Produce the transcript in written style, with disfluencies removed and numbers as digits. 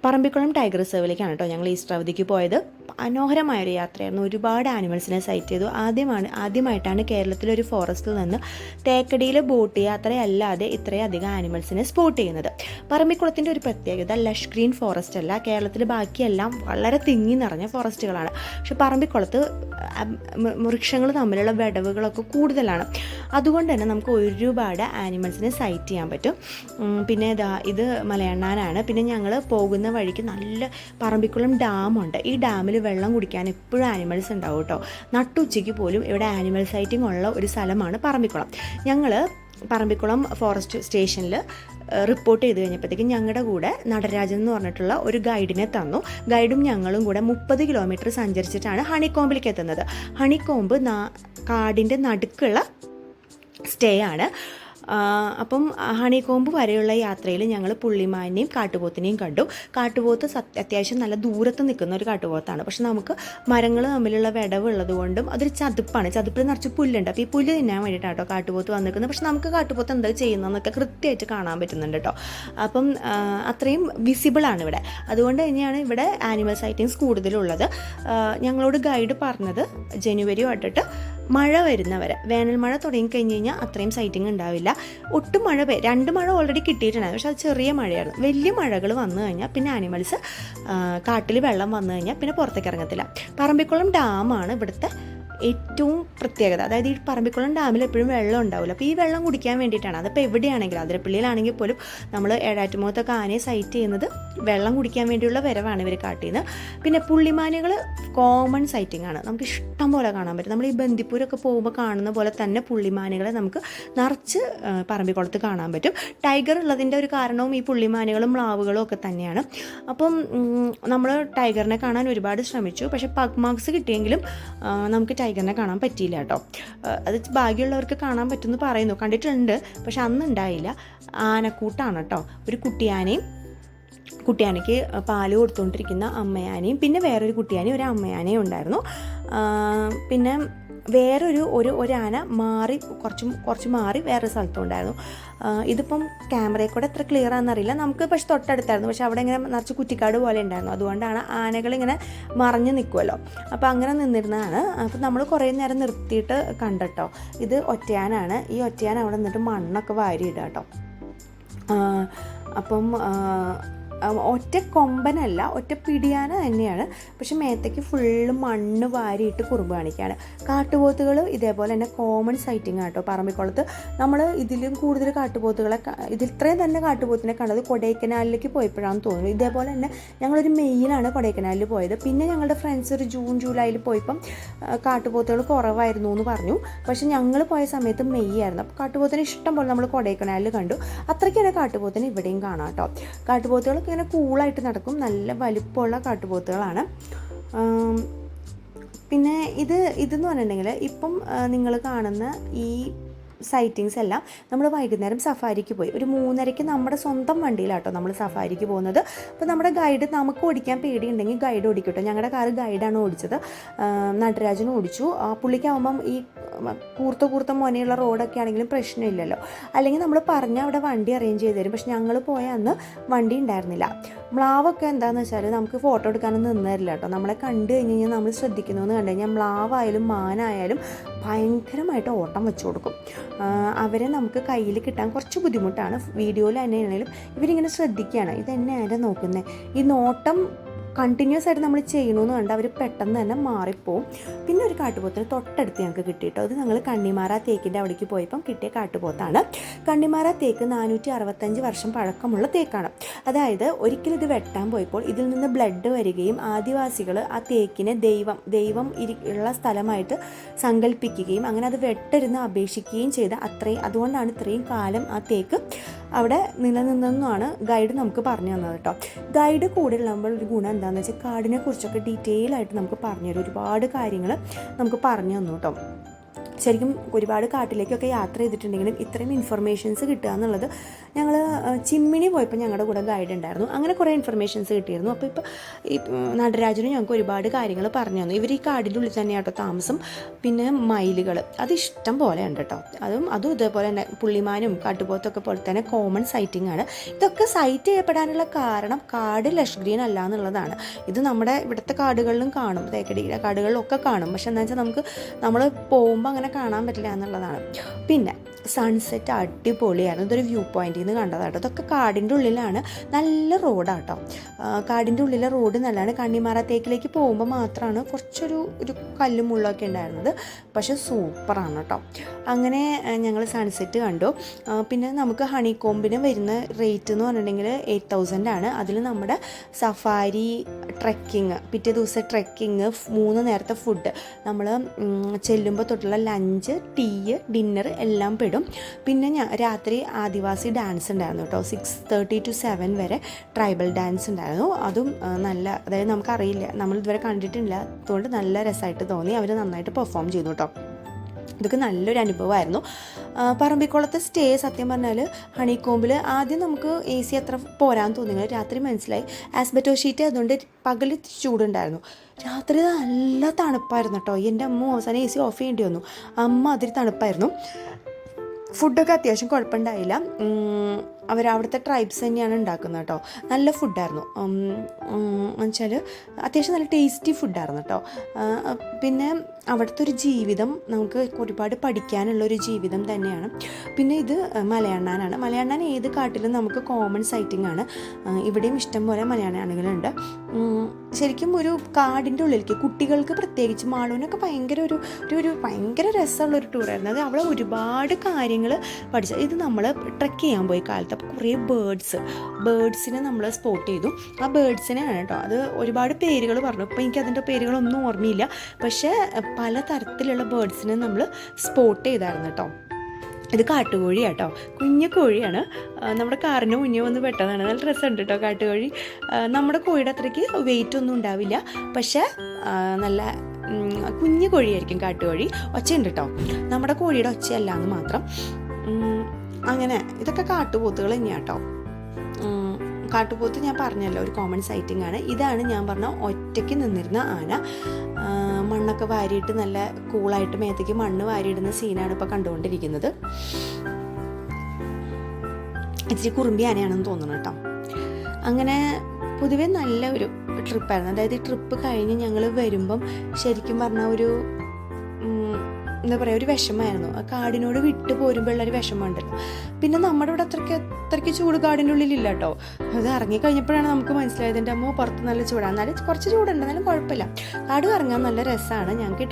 Parambikulam tiger റിസർവിലേക്കാണ് കേട്ടോ ഞങ്ങൾ Easter അവധിക്ക് പോയത്. മനോഹരമായൊരു യാത്രയായിരുന്നു. ഒരുപാട് ആനിമൽസിനെ സൈറ്റ് ചെയ്തു. ആദ്യമായിട്ടാണ് കേരളത്തിലൊരു ഫോറസ്റ്റിൽ നിന്ന് തേക്കടിയിൽ ബോട്ട് യാത്രയല്ലാതെ ഇത്രയധികം ആനിമൽസിനെ സ്പോട്ട് ചെയ്യുന്നത്. പറമ്പിക്കുളത്തിൻ്റെ ഒരു പ്രത്യേകത ലഷ് ഗ്രീൻ ഫോറസ്റ്റ് അല്ല. കേരളത്തിൽ ബാക്കിയെല്ലാം വളരെ തിങ്ങി നിറഞ്ഞ ഫോറസ്റ്റുകളാണ്. പക്ഷെ പറമ്പിക്കുളത്ത് വൃക്ഷങ്ങൾ തമ്മിലുള്ള വിടവുകളൊക്കെ കൂടുതലാണ്. അതുകൊണ്ട് തന്നെ നമുക്ക് ഒരുപാട് ആനിമൽസിനെ സൈറ്റ് ചെയ്യാൻ പറ്റും. പിന്നെ ഇത് മലയണ്ണാനാണ്. പിന്നെ ഞങ്ങൾ പോകുന്ന വഴിക്ക് നല്ല പറമ്പിക്കുളം ഡാമുണ്ട്. ഈ ഡാമിൽ വെള്ളം കുടിക്കാൻ എപ്പോഴും ആനിമൽസ് ഉണ്ടാവും കേട്ടോ. നട്ടുച്ചയ്ക്ക് പോലും ഇവിടെ ആനിമൽ സൈറ്റിംഗ് ഉള്ള ഒരു സ്ഥലമാണ് പറമ്പിക്കുളം. ഞങ്ങൾ പറമ്പിക്കുളം ഫോറസ്റ്റ് സ്റ്റേഷനിൽ റിപ്പോർട്ട് ചെയ്ത് കഴിഞ്ഞപ്പോഴത്തേക്കും ഞങ്ങളുടെ കൂടെ നടരാജൻ എന്ന് പറഞ്ഞിട്ടുള്ള ഒരു ഗൈഡിനെ തന്നു. ഗൈഡും ഞങ്ങളും കൂടെ 30 കിലോമീറ്റർ സഞ്ചരിച്ചിട്ടാണ് ഹണിക്കോമ്പിലേക്ക് എത്തുന്നത്. ഹണിക്കോമ്പ് കാടിൻ്റെ നടുക്കുള്ള സ്റ്റേ ആണ്. അപ്പം ഹണിക്കോമ്പ് വരെയുള്ള യാത്രയിൽ ഞങ്ങൾ പുള്ളിമാനെയും കാട്ടുപോത്തിനെയും കണ്ടു. കാട്ടുപോത്ത് അത്യാവശ്യം നല്ല ദൂരത്ത് നിൽക്കുന്ന ഒരു കാട്ടുപോത്താണ്. പക്ഷെ നമുക്ക് മരങ്ങൾ തമ്മിലുള്ള വിടവുള്ളത് കൊണ്ടും അതൊരു ചതുപ്പാണ്. ചതുപ്പിൽ നിറച്ച് പുല്ലുണ്ട്. അപ്പോൾ ഈ പുല്ല് തിന്നാൻ വേണ്ടിയിട്ടാണ് കേട്ടോ കാട്ടുപോത്ത് വന്നിരിക്കുന്നത്. പക്ഷെ നമുക്ക് കാട്ടുപോത്ത് എന്താ ചെയ്യുന്നതെന്നൊക്കെ കൃത്യമായിട്ട് കാണാൻ പറ്റുന്നുണ്ട് കേട്ടോ. അപ്പം അത്രയും വിസിബിളാണ് ഇവിടെ. അതുകൊണ്ട് തന്നെയാണ് ഇവിടെ ആനിമൽ സൈറ്റിങ്സ് കൂടുതലുള്ളത്. ഞങ്ങളോട് ഗൈഡ് പറഞ്ഞത് ജനുവരി തൊട്ടിട്ട് മഴ വരുന്നവരെ, വേനൽ മഴ തുടങ്ങിക്കഴിഞ്ഞ് കഴിഞ്ഞാൽ അത്രയും സൈറ്റിംഗ് ഉണ്ടാവില്ല. ഒട്ടും മഴ 2 മഴ ഓൾറെഡി കിട്ടിയിട്ടുണ്ടായിരുന്നു. പക്ഷെ അത് ചെറിയ മഴയായിരുന്നു. വലിയ മഴകൾ വന്നു കഴിഞ്ഞാൽ പിന്നെ ആനിമൽസ് കാട്ടിൽ വെള്ളം വന്നു കഴിഞ്ഞാൽ പിന്നെ പുറത്തേക്ക് ഇറങ്ങത്തില്ല. പറമ്പിക്കുളം ഡാമാണ് ഇവിടുത്തെ ഏറ്റവും പ്രത്യേകത. അതായത് ഈ പറമ്പിക്കുളം ഡാമിൽ എപ്പോഴും വെള്ളം ഉണ്ടാവില്ല. അപ്പോൾ ഈ വെള്ളം കുടിക്കാൻ വേണ്ടിയിട്ടാണ്. അതിപ്പോൾ എവിടെയാണെങ്കിലും, അതിരപ്പള്ളിയിലാണെങ്കിൽ പോലും നമ്മൾ ഏഴാറ്റുമുഖത്തൊക്കെ ആനയെ സൈറ്റ് ചെയ്യുന്നത് വെള്ളം കുടിക്കാൻ വേണ്ടിയുള്ള വരവാണ് ഇവർ കാട്ടിയത്. പിന്നെ പുള്ളിമാനുകൾ കോമൺ സൈറ്റിംഗ് ആണ്. നമുക്ക് ഇഷ്ടം പോലെ കാണാൻ പറ്റും. നമ്മൾ ഈ ബന്ദിപ്പൂരൊക്കെ പോകുമ്പോൾ കാണുന്ന പോലെ തന്നെ പുള്ളിമാനുകളെ നമുക്ക് നിറച്ച് പറമ്പിക്കുളത്ത് കാണാൻ പറ്റും. ടൈഗർ ഉള്ളതിൻ്റെ ഒരു കാരണവും ഈ പുള്ളിമാനുകളും മ്ലാവുകളും ഒക്കെ തന്നെയാണ്. അപ്പം നമ്മൾ ടൈഗറിനെ കാണാൻ ഒരുപാട് ശ്രമിച്ചു. പക്ഷേ പഗ് മാർക്സ് കിട്ടിയെങ്കിലും നമുക്ക് ടൈഗറിനെ കാണാൻ പറ്റിയില്ല കേട്ടോ. അത് ഭാഗ്യമുള്ളവർക്ക് കാണാൻ പറ്റുമെന്ന് പറയുന്നു. കണ്ടിട്ടുണ്ട്, പക്ഷെ അന്ന് ഉണ്ടായില്ല. ആനക്കൂട്ടാണ് കേട്ടോ. ഒരു കുട്ടിയാനയ്ക്ക് പാല് കൊടുത്തുകൊണ്ടിരിക്കുന്ന അമ്മയാനയും പിന്നെ വേറൊരു കുട്ടിയാനയും ഒരു അമ്മയാനയും ഉണ്ടായിരുന്നു. പിന്നെ ഒരു ആന മാറി കുറച്ച് മാറി വേറൊരു സ്ഥലത്തും ഉണ്ടായിരുന്നു. ഇതിപ്പം ക്യാമറയിൽ കൂടെ എത്ര ക്ലിയർ ആണെന്നറിയില്ല. നമുക്ക് പക്ഷെ തൊട്ടടുത്തായിരുന്നു. പക്ഷെ അവിടെ ഇങ്ങനെ നിറച്ച് കുറ്റിക്കാട് പോലെ ഉണ്ടായിരുന്നു. അതുകൊണ്ടാണ് ആനകളിങ്ങനെ മറഞ്ഞു നിൽക്കുമല്ലോ. അപ്പോൾ അങ്ങനെ നിന്നിരുന്നതാണ്. അപ്പോൾ നമ്മൾ കുറേ നേരം നിർത്തിയിട്ട് കണ്ടട്ടോ. ഇത് ഒറ്റയാനാണ്. ഈ ഒറ്റയാൻ അവിടെ നിന്നിട്ട് മണ്ണൊക്കെ വാരിയിടുക കേട്ടോ. അപ്പം ഒറ്റ കൊമ്പനല്ല, ഒറ്റ പിടിയാന തന്നെയാണ്. പക്ഷെ മേത്തേക്ക് ഫുള്ള് മണ്ണ് വാരിയിട്ട് കുറുമ്പ് കാണിക്കുകയാണ്. കാട്ടുപോത്തുകൾ ഇതേപോലെ തന്നെ കോമൺ സൈറ്റിംഗ് ആട്ടോ പറമ്പിക്കുളത്ത്. നമ്മൾ ഇതിലും കൂടുതൽ കാട്ടുപോത്തുകളെ ഇത്രയും തന്നെ കാട്ടുപോത്തിനെ കണ്ടത് കൊടൈക്കനാലിലേക്ക് പോയപ്പോഴാണെന്ന് തോന്നുന്നു. ഇതേപോലെ തന്നെ ഞങ്ങളൊരു മെയ്യിലാണ് കൊടൈക്കനാലിൽ പോയത്. പിന്നെ ഞങ്ങളുടെ ഫ്രണ്ട്സ് ഒരു ജൂൺ ജൂലൈയിൽ പോയപ്പം കാട്ടുപോത്തുകൾ കുറവായിരുന്നു എന്ന് പറഞ്ഞു. പക്ഷെ ഞങ്ങൾ പോയ സമയത്ത് മെയ് ആയിരുന്നു. അപ്പോൾ കാട്ടുപോത്തിനെ ഇഷ്ടം പോലെ നമ്മൾ കൊടൈക്കനാലിൽ കണ്ടു. അത്രയ്ക്കാണ് കാട്ടുപോത്തിനെ ഇവിടെയും കാണാം കേട്ടോ. കാട്ടുപോത്തുകളൊക്കെ ഇങ്ങനെ കൂളായിട്ട് നടക്കും. നല്ല വലിപ്പമുള്ള കാട്ടുപോത്തുകളാണ്. പിന്നെ ഇതെന്ന് പറഞ്ഞിട്ടുണ്ടെങ്കിൽ ഇപ്പം നിങ്ങൾ കാണുന്ന ഈ സൈറ്റിങ്സ് എല്ലാം നമ്മൾ വൈകുന്നേരം സഫാരിക്ക് പോയി. ഒരു 3:30 നമ്മുടെ സ്വന്തം വണ്ടിയിലാട്ടോ നമ്മൾ സഫാരിക്ക് പോകുന്നത്. അപ്പോൾ നമ്മുടെ ഗൈഡ്, നമുക്ക് ഓടിക്കാൻ പേടിയുണ്ടെങ്കിൽ ഗൈഡ് ഓടിക്കട്ടോ. ഞങ്ങളുടെ കാറ് ഗൈഡാണ് ഓടിച്ചത്. നടരാജൻ ഓടിച്ചു. പുള്ളിക്കാവുമ്പം ഈ കൂർത്ത മുനയുള്ള റോഡൊക്കെ ആണെങ്കിലും പ്രശ്നമില്ലല്ലോ. അല്ലെങ്കിൽ നമ്മൾ പറഞ്ഞാൽ അവിടെ വണ്ടി അറേഞ്ച് ചെയ്ത് തരും. പക്ഷെ ഞങ്ങൾ പോയ അന്ന് വണ്ടി ഉണ്ടായിരുന്നില്ല. മ്ലാവൊക്കെ എന്താണെന്ന് വെച്ചാൽ നമുക്ക് ഫോട്ടോ എടുക്കാനൊന്നും നിന്ന് തരില്ല കേട്ടോ. നമ്മളെ കണ്ടു കഴിഞ്ഞ് കഴിഞ്ഞാൽ നമ്മൾ ശ്രദ്ധിക്കുന്നതെന്ന് കണ്ടു കഴിഞ്ഞാൽ മ്ലാവായാലും മാനായാലും ഭയങ്കരമായിട്ട് ഓട്ടം വെച്ചു കൊടുക്കും. അവരെ നമുക്ക് കയ്യിൽ കിട്ടാൻ കുറച്ച് ബുദ്ധിമുട്ടാണ്. വീഡിയോയിൽ തന്നെയാണെങ്കിലും ഇവരിങ്ങനെ ശ്രദ്ധിക്കുകയാണ്. ഇതെന്നെ ആരാ നോക്കുന്നത്. ഈ നോട്ടം കണ്ടിന്യൂസ് ആയിട്ട് നമ്മൾ ചെയ്യണമെന്ന് കണ്ട് അവർ പെട്ടെന്ന് തന്നെ മാറിപ്പോവും. പിന്നെ ഒരു കാട്ടുപോത്തിന് തൊട്ടടുത്ത് ഞങ്ങൾക്ക് കിട്ടിയിട്ടോ. അത് ഞങ്ങൾ കണ്ണിമാറ തേക്കിൻ്റെ അവിടേക്ക് പോയപ്പം കിട്ടിയ കാട്ടുപോത്താണ്. കണ്ണിമാറ തേക്ക് 465 വർഷം പഴക്കമുള്ള തേക്കാണ്. അതായത് ഒരിക്കലും ഇത് വെട്ടാൻ പോയപ്പോൾ ഇതിൽ നിന്ന് ബ്ലഡ് വരികയും ആദിവാസികൾ ആ തേക്കിനെ ദൈവം ഉള്ള സ്ഥലമായിട്ട് സങ്കല്പിക്കുകയും അങ്ങനെ അത് വെട്ടരുന്ന് അപേക്ഷിക്കുകയും ചെയ്ത അതുകൊണ്ടാണ് ഇത്രയും കാലം ആ തേക്ക് അവിടെ നിലനിന്നെന്നാണ് ഗൈഡ് നമുക്ക് പറഞ്ഞു തന്നത് കേട്ടോ. ഗൈഡ് കൂടെ ഉള്ളപ്പോൾ ഒരു ഗുണം എന്താണെന്ന് വെച്ചാൽ കാടിനെ കുറിച്ചൊക്കെ ഡീറ്റെയിൽ ആയിട്ട് നമുക്ക് പറഞ്ഞു തരും. ഒരുപാട് കാര്യങ്ങൾ നമുക്ക് പറഞ്ഞു തന്നു കേട്ടോ. ശരിക്കും ഒരുപാട് കാട്ടിലേക്കൊക്കെ യാത്ര ചെയ്തിട്ടുണ്ടെങ്കിലും ഇത്രയും ഇൻഫർമേഷൻസ് കിട്ടുക എന്നുള്ളത്, ഞങ്ങൾ ചിമ്മിണി പോയപ്പോൾ ഞങ്ങളുടെ കൂടെ ഗൈഡ് ഉണ്ടായിരുന്നു, അങ്ങനെ കുറേ ഇൻഫർമേഷൻസ് കിട്ടിയിരുന്നു. അപ്പോൾ ഇപ്പോൾ ഈ നടരാജനും ഞങ്ങൾക്ക് ഒരുപാട് കാര്യങ്ങൾ പറഞ്ഞു തന്നു. ഇവർ ഈ കാടിൻ്റെ ഉള്ളിൽ തന്നെയാട്ടോ താമസം. പിന്നെ മയിലുകൾ അത് ഇഷ്ടം പോലെ ഉണ്ട് കേട്ടോ. അതും ഇതേപോലെ തന്നെ പുള്ളിമാനും കാട്ടുപോത്തൊക്കെ പോലെ തന്നെ കോമൺ സൈറ്റിംഗ് ആണ്. ഇതൊക്കെ സൈറ്റ് ചെയ്യപ്പെടാനുള്ള കാരണം കാട് ലഷ് ഗ്രീൻ അല്ല എന്നുള്ളതാണ്. ഇത് നമ്മുടെ ഇവിടുത്തെ കാടുകളിലും കാണും, തേക്കടിയിലെ കാടുകളിലൊക്കെ കാണും. പക്ഷെ എന്താ വെച്ചാൽ നമ്മൾ പോകുമ്പോൾ അങ്ങനെ കാണാൻ പറ്റില്ല എന്നുള്ളതാണ്. പിന്നെ സൺസെറ്റ് അടിപൊളിയായിരുന്നു. ഇതൊരു വ്യൂ പോയിന്റിൽ നിന്ന് കണ്ടതാട്ടോ. ഇതൊക്കെ കാടിൻ്റെ ഉള്ളിലാണ്, നല്ല റോഡാട്ടോ. കാടിൻ്റെ ഉള്ളിലെ റോഡ് നല്ലതാണ്. കണ്ണിമാറ തേക്കിലേക്ക് പോകുമ്പോൾ മാത്രമാണ് കുറച്ചൊരു കല്ലും മുള്ളൊക്കെ ഉണ്ടായിരുന്നത്. പക്ഷെ സൂപ്പറാണ് കേട്ടോ. അങ്ങനെ ഞങ്ങൾ സൺസെറ്റ് കണ്ടു. പിന്നെ നമുക്ക് ഹണിക്കോമ്പിന് വരുന്ന റേറ്റ് എന്ന് പറഞ്ഞിട്ടുണ്ടെങ്കിൽ 8,000 ആണ്. അതിൽ നമ്മുടെ സഫാരി, ട്രെക്കിങ്, പിറ്റേ ദിവസം ട്രെക്കിങ്, 3 നേരത്തെ ഫുഡ്, നമ്മൾ ചെല്ലുമ്പോൾ തൊട്ടുള്ള ലഞ്ച്, ടീ, ഡിന്നർ എല്ലാം പെടും. പിന്നെ രാത്രി ആദിവാസി ഡാൻസ് ഉണ്ടായിരുന്നു കേട്ടോ. 6:30 to 7 വരെ ട്രൈബൽ ഡാൻസ് ഉണ്ടായിരുന്നു. അതും നല്ല, അതായത് നമുക്കറിയില്ല, നമ്മൾ ഇതുവരെ കണ്ടിട്ടില്ല, അതുകൊണ്ട് നല്ല രസമായിട്ട് തോന്നി. അവർ നന്നായിട്ട് പെർഫോം ചെയ്തു കേട്ടോ. ഇതൊക്കെ നല്ലൊരു അനുഭവമായിരുന്നു. പറമ്പിക്കുളത്തെ സ്റ്റേ സത്യം പറഞ്ഞാൽ ഹണിക്കോമ്പിൽ ആദ്യം നമുക്ക് AC അത്ര പോരാൻ തോന്നില്ല. രാത്രി മനസ്സിലായി ആസ്ബറ്റോ ഷീറ്റ് അതുകൊണ്ട് പകൽ ചൂടുണ്ടായിരുന്നു, രാത്രി നല്ല തണുപ്പായിരുന്നു കേട്ടോ. എൻ്റെ അമ്മ അവസാനം AC ഓഫ് ചെയ്യേണ്ടി വന്നു. അതിരി തണുപ്പായിരുന്നു. ഫുഡൊക്കെ അത്യാവശ്യം കുഴപ്പമുണ്ടായില്ല. അവിടുത്തെ ട്രൈബ്സ് തന്നെയാണ് ഉണ്ടാക്കുന്നത് കേട്ടോ. നല്ല ഫുഡായിരുന്നു. എന്നുവെച്ചാൽ അത്യാവശ്യം നല്ല ടേസ്റ്റി ഫുഡായിരുന്നു കേട്ടോ. പിന്നെ അവിടുത്തെ ഒരു ജീവിതം നമുക്ക് ഒരുപാട് പഠിക്കാനുള്ളൊരു ജീവിതം തന്നെയാണ്. പിന്നെ ഇത് മലയണ്ണാനാണ്. മലയണ്ണാൻ ഏത് കാട്ടിലും നമുക്ക് കോമൺ സൈറ്റിംഗ് ആണ്. ഇവിടെയും ഇഷ്ടം പോലെ മലയണ്ണാനുകളുണ്ട്. ശരിക്കും ഒരു കാടിൻ്റെ ഉള്ളിലേക്ക് കുട്ടികൾക്ക് പ്രത്യേകിച്ച് മാളൂനൊക്കെ ഭയങ്കര രസമുള്ളൊരു ടൂറായിരുന്നു. അത് അവിടെ ഒരുപാട് കാര്യങ്ങൾ പഠിച്ചു. ഇത് നമ്മൾ ട്രെക്ക് ചെയ്യാൻ പോയി കാലത്ത്. അപ്പോൾ കുറേ ബേഡ്സിനെ നമ്മൾ സ്പോട്ട് ചെയ്തു. ആ ബേഡ്സിനെയാണ് കേട്ടോ. അത് ഒരുപാട് പേരുകൾ പറഞ്ഞു. ഇപ്പോൾ എനിക്കതിൻ്റെ പേരുകളൊന്നും ഓർമ്മയില്ല. പക്ഷേ പല തരത്തിലുള്ള ബേഡ്സിനെ നമ്മൾ സ്പോട്ട് ചെയ്തായിരുന്നു കേട്ടോ. ഇത് കാട്ടുകോഴിയാട്ടോ, കുഞ്ഞു കോഴിയാണ്. നമ്മുടെ കാറിന് മുന്നേ വന്ന് പെട്ടതാണ്. നല്ല രസമുണ്ട് കേട്ടോ കാട്ടുകോഴി. നമ്മുടെ കോഴിയുടെ അത്രയ്ക്ക് വെയിറ്റ് ഒന്നും ഉണ്ടാവില്ല, പക്ഷേ നല്ല കുഞ്ഞു കോഴിയായിരിക്കും കാട്ടുകോഴി. ഒച്ചയുണ്ട് കേട്ടോ, നമ്മുടെ കോഴിയുടെ ഒച്ചയല്ല എന്ന് മാത്രം. അങ്ങനെ ഇതൊക്കെ കാട്ടുപോത്തുകൾ തന്നെയാണ് കേട്ടോ. കാട്ടുപോത്ത് ഞാൻ പറഞ്ഞല്ലോ ഒരു കോമൺ സൈറ്റിംഗ് ആണ്. ഇതാണ് ഞാൻ പറഞ്ഞ ഒറ്റയ്ക്ക് നിന്നിരുന്ന ആന. മണ്ണൊക്കെ വാരിയിട്ട് നല്ല കൂളായിട്ട് മേത്തേക്ക് മണ്ണ് വാരിയിടുന്ന സീനാണ് ഇപ്പോൾ കണ്ടുകൊണ്ടിരിക്കുന്നത്. ഇച്ചിരി കുറുമ്പി ആനയാണെന്ന് തോന്നുന്നു കേട്ടോ. അങ്ങനെ പൊതുവെ നല്ല ഒരു ട്രിപ്പായിരുന്നു. അതായത് ഈ ട്രിപ്പ് കഴിഞ്ഞ് ഞങ്ങൾ വരുമ്പം ശരിക്കും പറഞ്ഞാൽ എന്താ പറയുക, ഒരു വിഷമമായിരുന്നു. കാടിനോട് വിട്ട് പോരുമ്പോഴുള്ളൊരു വിഷമമുണ്ടല്ലോ. പിന്നെ നമ്മുടെ ഇവിടെ അത്രയ്ക്ക് ചൂട് കാടിൻ്റെ ഉള്ളിലില്ല കേട്ടോ. അത് ഇറങ്ങിക്കഴിഞ്ഞപ്പോഴാണ് നമുക്ക് മനസ്സിലായത് എൻ്റെ അമ്മ പുറത്ത് നല്ല ചൂടാണ്. എന്നാലും കുറച്ച് ചൂടുണ്ട്, എന്നാലും കുഴപ്പമില്ല. കാട് ഇറങ്ങാൻ നല്ല രസമാണ്. ഞങ്ങൾക്ക്